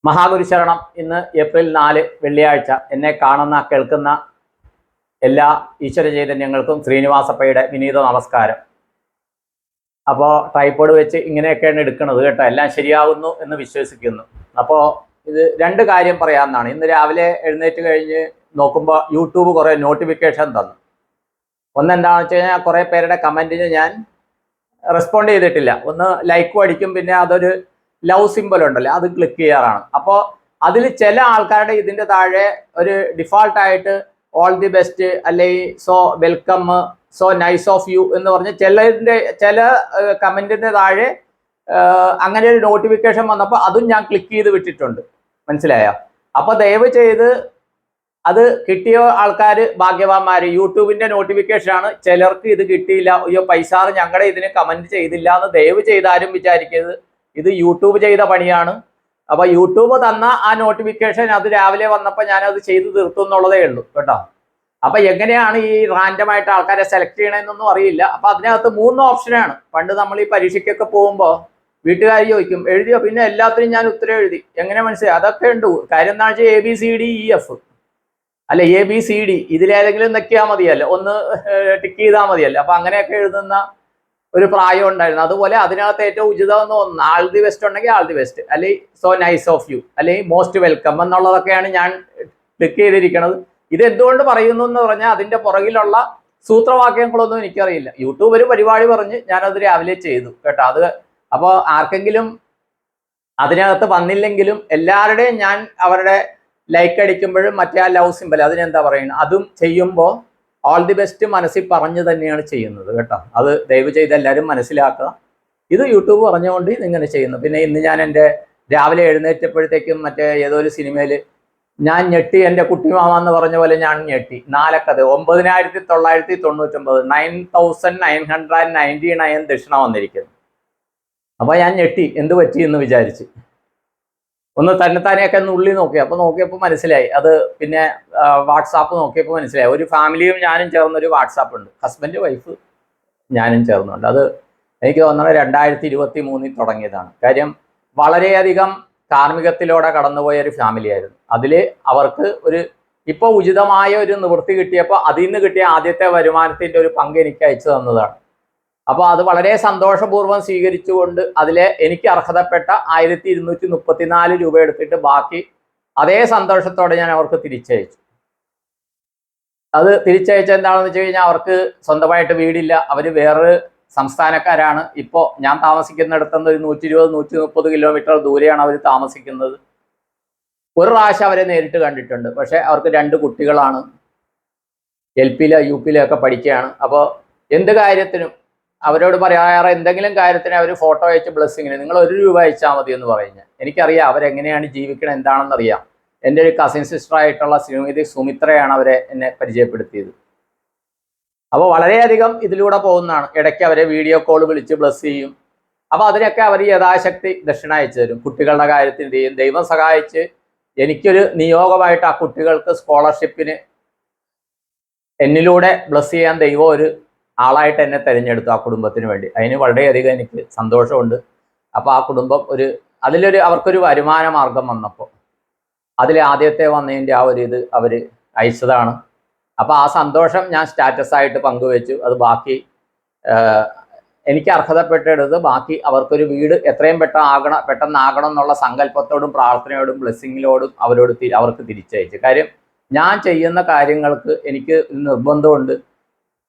മഹാഗുരുശരണം. ഇന്ന് ഏപ്രിൽ 4 വെള്ളിയാഴ്ച. എന്നെ കാണുന്ന കേൾക്കുന്ന എല്ലാ ഈശ്വര ചൈതന്യങ്ങൾക്കും ശ്രീനിവാസപ്പയുടെ വിനീത നമസ്കാരം. അപ്പോൾ ട്രൈപോഡ് വെച്ച് ഇങ്ങനെയൊക്കെയാണ് എടുക്കുന്നത് കേട്ടോ. എല്ലാം ശരിയാകുന്നു എന്ന് വിശ്വസിക്കുന്നു. അപ്പോൾ ഇത് രണ്ട് കാര്യം പറയാമെന്നാണ്. ഇന്ന് രാവിലെ എഴുന്നേറ്റ് കഴിഞ്ഞ് നോക്കുമ്പോൾ യൂട്യൂബ് കുറേ നോട്ടിഫിക്കേഷൻ തന്നു. ഒന്നെന്താണെന്ന് വെച്ച് കഴിഞ്ഞാൽ കുറേ പേരുടെ കമൻറ്റിന് ഞാൻ റെസ്പോണ്ട് ചെയ്തിട്ടില്ല. ഒന്ന് ലൈക്കും അടിക്കും, പിന്നെ അതൊരു ലവ് സിമ്പൽ ഉണ്ടല്ലോ, അത് ക്ലിക്ക് ചെയ്യാറാണ്. അപ്പോൾ അതിൽ ചില ആൾക്കാരുടെ ഇതിൻ്റെ താഴെ ഒരു ഡിഫാൾട്ടായിട്ട് ഓൾ ദി ബെസ്റ്റ് അല്ലെങ്കിൽ so welcome, so nice of you എന്ന് പറഞ്ഞ് ചില കമൻറ്റിൻ്റെ താഴെ അങ്ങനെ ഒരു നോട്ടിഫിക്കേഷൻ വന്നപ്പോൾ അതും ഞാൻ ക്ലിക്ക് ചെയ്ത് വിട്ടിട്ടുണ്ട്. മനസ്സിലായോ? അപ്പോൾ ദയവ് ചെയ്ത് അത് കിട്ടിയ ആൾക്കാർ ഭാഗ്യവാന്മാർ. യൂട്യൂബിൻ്റെ നോട്ടിഫിക്കേഷനാണ്. ചിലർക്ക് ഇത് കിട്ടിയില്ല, അയ്യോ പൈസാറ് ഞങ്ങളുടെ ഇതിന് കമൻറ്റ് ചെയ്തില്ല എന്ന് ദയവ് ചെയ്താരും വിചാരിക്കരുത്. ഇത് യൂട്യൂബ് ചെയ്ത പണിയാണ്. അപ്പോൾ യൂട്യൂബ് തന്ന ആ നോട്ടിഫിക്കേഷൻ അത് രാവിലെ വന്നപ്പോൾ ഞാനത് ചെയ്ത് തീർത്തു എന്നുള്ളതേ ഉള്ളൂ കേട്ടോ. അപ്പോൾ എങ്ങനെയാണ് ഈ റാൻഡമായിട്ട് ആൾക്കാരെ സെലക്ട് ചെയ്യണമെന്നൊന്നും അറിയില്ല. അപ്പോൾ അതിനകത്ത് 3 ഓപ്ഷനാണ്. പണ്ട് നമ്മൾ ഈ പരീക്ഷയ്ക്കൊക്കെ പോകുമ്പോൾ വീട്ടുകാർ ചോദിക്കും എഴുതിയോ, പിന്നെ എല്ലാത്തിനും ഞാൻ ഉത്തരം എഴുതി. എങ്ങനെ മനസ്സിലായി? അതൊക്കെ ഉണ്ട്. കാര്യം എന്താണെന്ന് വെച്ചാൽ ABCDEF അല്ല ABCD ഇതിലേതെങ്കിലും നെക്കിയാൽ മതിയല്ലോ, ഒന്ന് ടിക്ക് ചെയ്താൽ മതിയല്ലോ. അപ്പോൾ അങ്ങനെയൊക്കെ എഴുതുന്ന ഒരു പ്രായം ഉണ്ടായിരുന്നു. അതുപോലെ അതിനകത്ത് ഏറ്റവും ഉചിതം എന്ന് തോന്നുന്നു ആൾ ദി ബെസ്റ്റ് ഉണ്ടെങ്കിൽ ആൾ ദി ബെസ്റ്റ്, അല്ലെങ്കിൽ സോ നൈസ് ഓഫ് യു, അല്ലെങ്കിൽ മോസ്റ്റ് വെൽക്കം എന്നുള്ളതൊക്കെയാണ് ഞാൻ ക്ലിക്ക് ചെയ്തിരിക്കുന്നത്. ഇത് എന്തുകൊണ്ട് പറയുന്നു എന്ന് പറഞ്ഞാൽ അതിൻ്റെ പുറകിലുള്ള സൂത്രവാക്യങ്ങളൊന്നും എനിക്കറിയില്ല. യൂട്യൂബ് ഒരു പരിപാടി പറഞ്ഞ് ഞാനത് രാവിലെ ചെയ്തു കേട്ടോ. അത് അപ്പോൾ ആർക്കെങ്കിലും അതിനകത്ത് വന്നില്ലെങ്കിലും എല്ലാവരുടെയും ഞാൻ അവരുടെ ലൈക്ക് അടിക്കുമ്പോഴും മറ്റേ ആ ലവ് സിമ്പൽ അതിനെന്താ പറയുന്നത്, അതും ചെയ്യുമ്പോൾ ഓൾ ദി ബെസ്റ്റ് മനസ്സിൽ പറഞ്ഞു തന്നെയാണ് ചെയ്യുന്നത് കേട്ടോ. അത് ദയവ് ചെയ്ത് എല്ലാവരും മനസ്സിലാക്കുക. ഇത് യൂട്യൂബ് പറഞ്ഞുകൊണ്ട് ഇങ്ങനെ ചെയ്യുന്നു. പിന്നെ ഇന്ന് ഞാൻ എൻ്റെ രാവിലെ എഴുന്നേറ്റപ്പോഴത്തേക്കും മറ്റേ ഏതോ ഒരു സിനിമയിൽ ഞാൻ ഞെട്ടി, എൻ്റെ കുട്ടിമാമ എന്ന് പറഞ്ഞ പോലെ ഞാൻ ഞെട്ടി. 4 അക്കത് 9999 9999 ദക്ഷിണ വന്നിരിക്കുന്നു. അപ്പോൾ ഞാൻ ഞെട്ടി, എന്ത് പറ്റി എന്ന് വിചാരിച്ച് ഒന്ന് തന്നെത്താനെയൊക്കെ ഒന്ന് ഉള്ളി നോക്കി. അപ്പോൾ നോക്കിയപ്പോൾ മനസ്സിലായി. അത് പിന്നെ വാട്സാപ്പ് നോക്കിയപ്പോൾ മനസ്സിലായി. ഒരു ഫാമിലിയും ഞാനും ചേർന്നൊരു വാട്സാപ്പ് ഉണ്ട്. ഹസ്ബൻഡ്, വൈഫ്, ഞാനും ചേർന്നുണ്ട്. അത് എനിക്ക് തോന്നുന്നത് 2023 തുടങ്ങിയതാണ്. കാര്യം വളരെയധികം കാർമ്മികത്തിലൂടെ കടന്നുപോയ ഒരു ഫാമിലി ആയിരുന്നു. അതിൽ അവർക്ക് ഒരു ഇപ്പോൾ ഉചിതമായ ഒരു നിവൃത്തി കിട്ടിയപ്പോൾ അതിൽ നിന്ന് കിട്ടിയ ആദ്യത്തെ വരുമാനത്തിൻ്റെ ഒരു പങ്ക് എനിക്ക് അയച്ചു തന്നതാണ്. അപ്പോൾ അത് വളരെ സന്തോഷപൂർവ്വം സ്വീകരിച്ചുകൊണ്ട് അതിലെ എനിക്ക് അർഹതപ്പെട്ട 1234 രൂപ എടുത്തിട്ട് ബാക്കി അതേ സന്തോഷത്തോടെ ഞാൻ അവർക്ക് തിരിച്ചയച്ചു. അത് തിരിച്ചയച്ച എന്താണെന്ന് വെച്ച് കഴിഞ്ഞാൽ അവർക്ക് സ്വന്തമായിട്ട് വീടില്ല, അവർ വേറൊരു സംസ്ഥാനക്കാരാണ്. ഇപ്പോൾ ഞാൻ താമസിക്കുന്നിടത്തുനിന്ന് ഒരു 120-130 കിലോമീറ്റർ ദൂരെയാണ് അവർ താമസിക്കുന്നത്. ഒരു പ്രാവശ്യം അവരെ നേരിട്ട് കണ്ടിട്ടുണ്ട്. പക്ഷേ അവർക്ക് 2 കുട്ടികളാണ്, LP-യിലോ UP-യിലോ ഒക്കെ പഠിക്കുകയാണ്. അപ്പോൾ എന്ത് കാര്യത്തിനും അവരോട് പറയാറ്, എന്തെങ്കിലും കാര്യത്തിന് അവർ ഫോട്ടോ അയച്ച് ബ്ലെസ്സിങ്ങിന് നിങ്ങൾ 1 രൂപ അയച്ചാൽ മതി എന്ന് പറയുന്നത്. എനിക്കറിയാം അവരെങ്ങനെയാണ് ജീവിക്കണം എന്താണെന്നറിയാം. എൻ്റെ ഒരു കസിൻ സിസ്റ്ററായിട്ടുള്ള ശ്രീമതി സുമിത്രയാണ് അവരെ എന്നെ പരിചയപ്പെടുത്തിയത്. അപ്പോൾ വളരെയധികം ഇതിലൂടെ പോകുന്നതാണ്. ഇടയ്ക്ക് അവരെ വീഡിയോ കോൾ വിളിച്ച് ബ്ലെസ് ചെയ്യും. അപ്പോൾ അതിനൊക്കെ അവർ യഥാശക്തി ദക്ഷിണ അയച്ചു തരും. കുട്ടികളുടെ കാര്യത്തിന് ചെയ്യും. ദൈവം സഹായിച്ച് എനിക്കൊരു നിയോഗമായിട്ട് ആ കുട്ടികൾക്ക് സ്കോളർഷിപ്പിന് എന്നിലൂടെ ബ്ലെസ് ചെയ്യാൻ ദൈവം ഒരു ആളായിട്ട് എന്നെ തിരഞ്ഞെടുത്തു ആ കുടുംബത്തിന് വേണ്ടി. അതിന് വളരെയധികം എനിക്ക് സന്തോഷമുണ്ട്. അപ്പോൾ ആ കുടുംബം അവർക്കൊരു വരുമാന മാർഗം വന്നപ്പോൾ അതിൽ ആദ്യത്തെ വന്നതിൻ്റെ ആ ഒരു ഇത് അവർ അയച്ചതാണ്. അപ്പോൾ ആ സന്തോഷം ഞാൻ സ്റ്റാറ്റസായിട്ട് പങ്കുവെച്ചു. അത് ബാക്കി എനിക്ക് അർഹതപ്പെട്ടെടുത്ത് ബാക്കി അവർക്കൊരു വീട് എത്രയും പെട്ടെന്നാകണം എന്നുള്ള സങ്കല്പത്തോടും പ്രാർത്ഥനയോടും ബ്ലെസ്സിങ്ങിലോടും അവർക്ക് തിരിച്ചയച്ചു. കാര്യം ഞാൻ ചെയ്യുന്ന കാര്യങ്ങൾക്ക് എനിക്ക് നിർബന്ധമുണ്ട്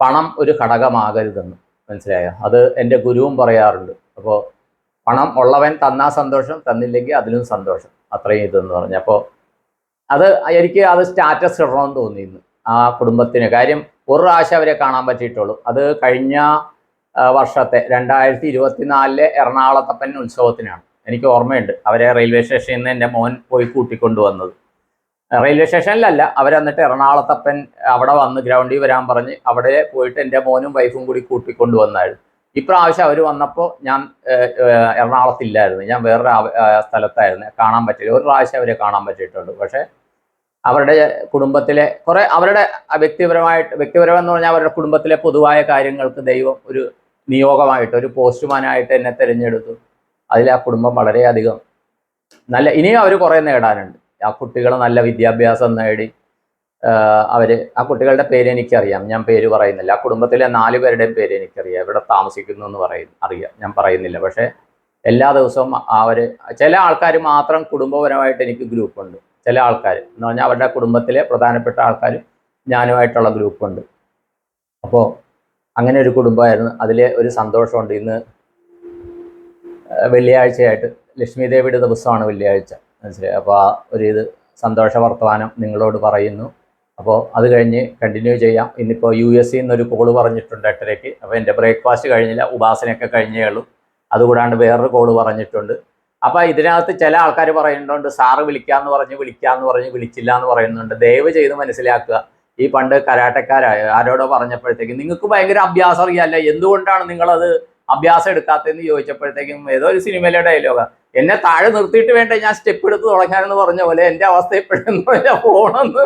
പണം ഒരു ഘടകമാകരുതെന്ന്. മനസ്സിലായോ? അത് എൻ്റെ ഗുരുവും പറയാറുണ്ട്. അപ്പോൾ പണം ഉള്ളവൻ തന്നാ സന്തോഷം, തന്നില്ലെങ്കിൽ അതിലും സന്തോഷം, അത്രയും ഇതെന്ന് പറഞ്ഞു. അപ്പോൾ എനിക്ക് സ്റ്റാറ്റസ് ഇടണമെന്ന് തോന്നിയിരുന്നു ആ കുടുംബത്തിന്. കാര്യം ഒരു പ്രാവശ്യം അവരെ കാണാൻ പറ്റിയിട്ടുള്ളൂ. അത് കഴിഞ്ഞ വർഷത്തെ 2024 എറണാകുളത്തപ്പൻ ഉത്സവത്തിനാണ്. എനിക്ക് ഓർമ്മയുണ്ട്. അവരെ റെയിൽവേ സ്റ്റേഷനിൽ നിന്ന് എൻ്റെ മോൻ പോയി കൂട്ടിക്കൊണ്ടുവന്നത്. റെയിൽവേ സ്റ്റേഷനിലല്ല, അവരെന്നിട്ട് എറണാകുളത്തപ്പൻ അവിടെ വന്ന് ഗ്രൗണ്ടിൽ വരാൻ പറഞ്ഞ് അവിടെ പോയിട്ട് എൻ്റെ മോനും വൈഫും കൂടി കൂട്ടിക്കൊണ്ടുവന്നായിരുന്നു. ഇപ്രാവശ്യം അവർ വന്നപ്പോൾ ഞാൻ എറണാകുളത്തില്ലായിരുന്നു, ഞാൻ വേറൊരു സ്ഥലത്തായിരുന്നു. കാണാൻ പറ്റില്ല. ഒരു പ്രാവശ്യം അവരെ കാണാൻ പറ്റിയിട്ടുണ്ട്. പക്ഷേ അവരുടെ കുടുംബത്തിലെ കുറേ അവരുടെ വ്യക്തിപരമെന്ന് പറഞ്ഞാൽ അവരുടെ കുടുംബത്തിലെ പൊതുവായ കാര്യങ്ങൾക്ക് ദൈവം ഒരു നിയോഗമായിട്ട് ഒരു പോസ്റ്റ്മാനായിട്ട് എന്നെ തിരഞ്ഞെടുത്തു. അതിൽ ആ കുടുംബം വളരെയധികം ഇനിയും അവർ കുറേ നേടാനുണ്ട്. ആ കുട്ടികൾ നല്ല വിദ്യാഭ്യാസം നേടി ആ കുട്ടികളുടെ പേര് എനിക്കറിയാം, ഞാൻ പേര് പറയുന്നില്ല. ആ കുടുംബത്തിലെ 4 പേരുടെയും പേര് എനിക്കറിയാം, എവിടെ താമസിക്കുന്നു എന്ന് അറിയാം, ഞാൻ പറയുന്നില്ല. പക്ഷേ എല്ലാ ദിവസവും ചില ആൾക്കാർ മാത്രം കുടുംബപരമായിട്ട് എനിക്ക് ഗ്രൂപ്പുണ്ട്. ചില ആൾക്കാർ എന്ന് പറഞ്ഞാൽ അവരുടെ കുടുംബത്തിലെ പ്രധാനപ്പെട്ട ആൾക്കാർ ഞാനുമായിട്ടുള്ള ഗ്രൂപ്പുണ്ട്. അപ്പോൾ അങ്ങനെ ഒരു കുടുംബമായിരുന്നു. അതിൽ ഒരു സന്തോഷമുണ്ട്. ഇന്ന് വെള്ളിയാഴ്ചയായിട്ട് ലക്ഷ്മി ദേവിയുടെ ദിവസമാണ് വെള്ളിയാഴ്ച, മനസ്സിലായി. അപ്പോൾ ആ ഒരു സന്തോഷ വർത്തമാനം നിങ്ങളോട് പറയുന്നു. അപ്പോൾ അത് കഴിഞ്ഞ് കണ്ടിന്യൂ ചെയ്യാം. ഇന്നിപ്പോൾ US നിന്നൊരു കോള് പറഞ്ഞിട്ടുണ്ട് 8:30-ക്ക്. അപ്പോൾ എൻ്റെ ബ്രേക്ക്ഫാസ്റ്റ് കഴിഞ്ഞില്ല, ഉപാസനയൊക്കെ കഴിഞ്ഞേ ഉള്ളൂ. അതുകൂടാണ്ട് വേറൊരു കോള് പറഞ്ഞിട്ടുണ്ട്. അപ്പോൾ ഇതിനകത്ത് ചില ആൾക്കാർ പറയുന്നുണ്ട്, സാറ് വിളിക്കാമെന്ന് പറഞ്ഞ് വിളിച്ചില്ല എന്ന് പറയുന്നുണ്ട്. ദയവ് ചെയ്ത് മനസ്സിലാക്കുക, ഈ പണ്ട് കരാട്ടക്കാരായ ആരോടോ പറഞ്ഞപ്പോഴത്തേക്കും നിങ്ങൾക്ക് ഭയങ്കര അഭ്യാസം അറിയാമല്ല, എന്തുകൊണ്ടാണ് നിങ്ങളത് അഭ്യാസം എടുക്കാത്തതെന്ന് ചോദിച്ചപ്പോഴത്തേക്കും ഏതോ ഒരു സിനിമയിലെ ഡയലോഗാണ്, എന്നെ താഴെ നിർത്തിയിട്ട് വേണ്ടേ ഞാൻ സ്റ്റെപ്പ് എടുത്ത് തുടങ്ങാനെന്ന് പറഞ്ഞ പോലെ എൻ്റെ അവസ്ഥ എപ്പോഴെന്ന് പറഞ്ഞാൽ ഫോണൊന്ന്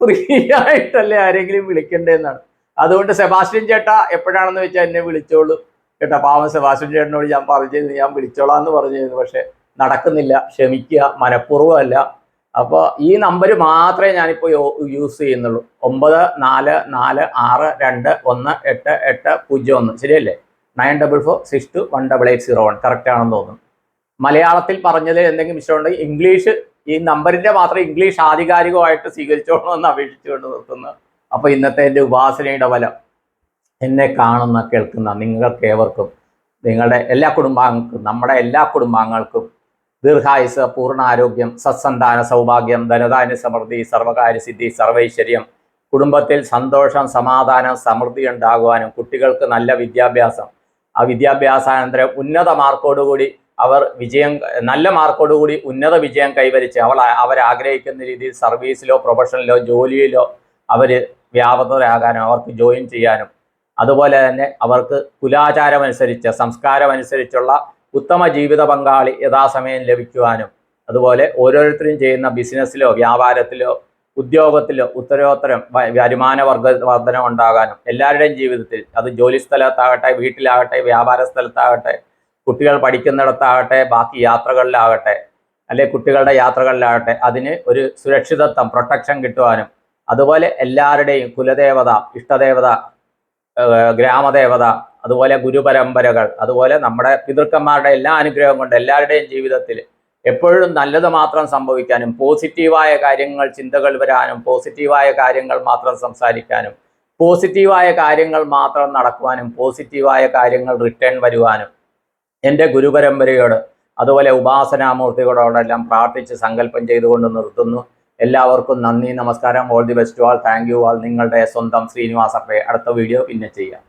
ഫ്രീ ആയിട്ടല്ലേ ആരെങ്കിലും വിളിക്കണ്ടേന്നാണ്. അതുകൊണ്ട് സെബാസ്റ്റ്യൻ ചേട്ടാ എപ്പോഴാണെന്ന് വെച്ചാൽ എന്നെ വിളിച്ചോളൂ കേട്ടോ. പാവം സെബാസ്റ്റ്യൻ ചേട്ടനോട് ഞാൻ പറഞ്ഞിരുന്നു, ഞാൻ വിളിച്ചോളാന്ന് പറഞ്ഞിരുന്നു, പക്ഷെ നടക്കുന്നില്ല, ക്ഷമിക്കുക, മനഃപൂർവ്വമല്ല. അപ്പോൾ ഈ നമ്പർ മാത്രമേ ഞാനിപ്പോൾ യൂസ് ചെയ്യുന്നുള്ളൂ. 9446218801. ശരിയല്ലേ? 9446218801. കറക്റ്റ് ആണെന്ന് തോന്നുന്നു. മലയാളത്തിൽ പറഞ്ഞതിൽ എന്തെങ്കിലും വിഷയമുണ്ടെങ്കിൽ ഇംഗ്ലീഷ്, ഈ നമ്പറിൻ്റെ മാത്രം ഇംഗ്ലീഷ് ആധികാരികമായിട്ട് സ്വീകരിച്ചോളണമെന്ന് അപേക്ഷിച്ചുകൊണ്ട് നിർത്തുന്നു. അപ്പോൾ ഇന്നത്തെ എൻ്റെ ഉപാസനയുടെ ഫലം എന്നെ കാണുന്ന കേൾക്കുന്ന നിങ്ങൾക്കേവർക്കും, നിങ്ങളുടെ എല്ലാ കുടുംബാംഗങ്ങൾക്കും, നമ്മുടെ എല്ലാ കുടുംബാംഗങ്ങൾക്കും ദീർഘായുസ്, പൂർണ്ണ ആരോഗ്യം, സത്സന്താന സൗഭാഗ്യം, ധനധാന്യ സമൃദ്ധി, സർവകാര്യസിദ്ധി, സർവൈശ്വര്യം, കുടുംബത്തിൽ സന്തോഷം, സമാധാനം, സമൃദ്ധി ഉണ്ടാകുവാനും, കുട്ടികൾക്ക് നല്ല വിദ്യാഭ്യാസം, ആ വിദ്യാഭ്യാസാനന്തരം ഉന്നത മാർക്കോടുകൂടി നല്ല മാർക്കോടുകൂടി ഉന്നത വിജയം കൈവരിച്ച് അവരാഗ്രഹിക്കുന്ന രീതിയിൽ സർവീസിലോ പ്രൊഫഷനിലോ ജോലിയിലോ അവർ വ്യാപൃതരാകാനും അവർക്ക് ജോയിൻ ചെയ്യാനും, അതുപോലെ തന്നെ അവർക്ക് കുലാചാരമനുസരിച്ച് സംസ്കാരമനുസരിച്ചുള്ള ഉത്തമ ജീവിത പങ്കാളി യഥാസമയം ലഭിക്കുവാനും, അതുപോലെ ഓരോരുത്തരും ചെയ്യുന്ന ബിസിനസ്സിലോ വ്യാപാരത്തിലോ ഉദ്യോഗത്തിലോ ഉത്തരോത്തരം വരുമാന വർധനം ഉണ്ടാകാനും, എല്ലാവരുടെയും ജീവിതത്തിൽ, അത് ജോലി സ്ഥലത്താകട്ടെ, വീട്ടിലാകട്ടെ, വ്യാപാര സ്ഥലത്താകട്ടെ, കുട്ടികൾ പഠിക്കുന്നിടത്താകട്ടെ, ബാക്കി യാത്രകളിലാകട്ടെ, അല്ലെ കുട്ടികളുടെ യാത്രകളിലാകട്ടെ, അതിന് ഒരു സുരക്ഷിതത്വം, പ്രൊട്ടക്ഷൻ കിട്ടുവാനും, അതുപോലെ എല്ലാവരുടെയും കുലദേവത, ഇഷ്ടദേവത, ഗ്രാമദേവത, അതുപോലെ ഗുരുപരമ്പരകൾ, അതുപോലെ നമ്മുടെ പിതൃക്കന്മാരുടെ എല്ലാ അനുഗ്രഹം കൊണ്ട് എല്ലാവരുടെയും ജീവിതത്തിൽ എപ്പോഴും നല്ലത് മാത്രം സംഭവിക്കാനും, പോസിറ്റീവായ കാര്യങ്ങൾ ചിന്തകൾ വരാനും, പോസിറ്റീവായ കാര്യങ്ങൾ മാത്രം സംസാരിക്കാനും, പോസിറ്റീവായ കാര്യങ്ങൾ മാത്രം നടക്കുവാനും, പോസിറ്റീവായ കാര്യങ്ങൾ റിട്ടേൺ വരുവാനും എൻ്റെ ഗുരുപരമ്പരയോട്, അതുപോലെ ഉപാസനാമൂർത്തികളോടെല്ലാം പ്രാർത്ഥിച്ച് സങ്കല്പം ചെയ്തുകൊണ്ട് നിർത്തുന്നു. എല്ലാവർക്കും നന്ദി, നമസ്കാരം. All the best, all thank you all. നിങ്ങളുടെ സ്വന്തം ശ്രീനിവാസപ്പയെ. അടുത്ത വീഡിയോ പിന്നെ ചെയ്യാം.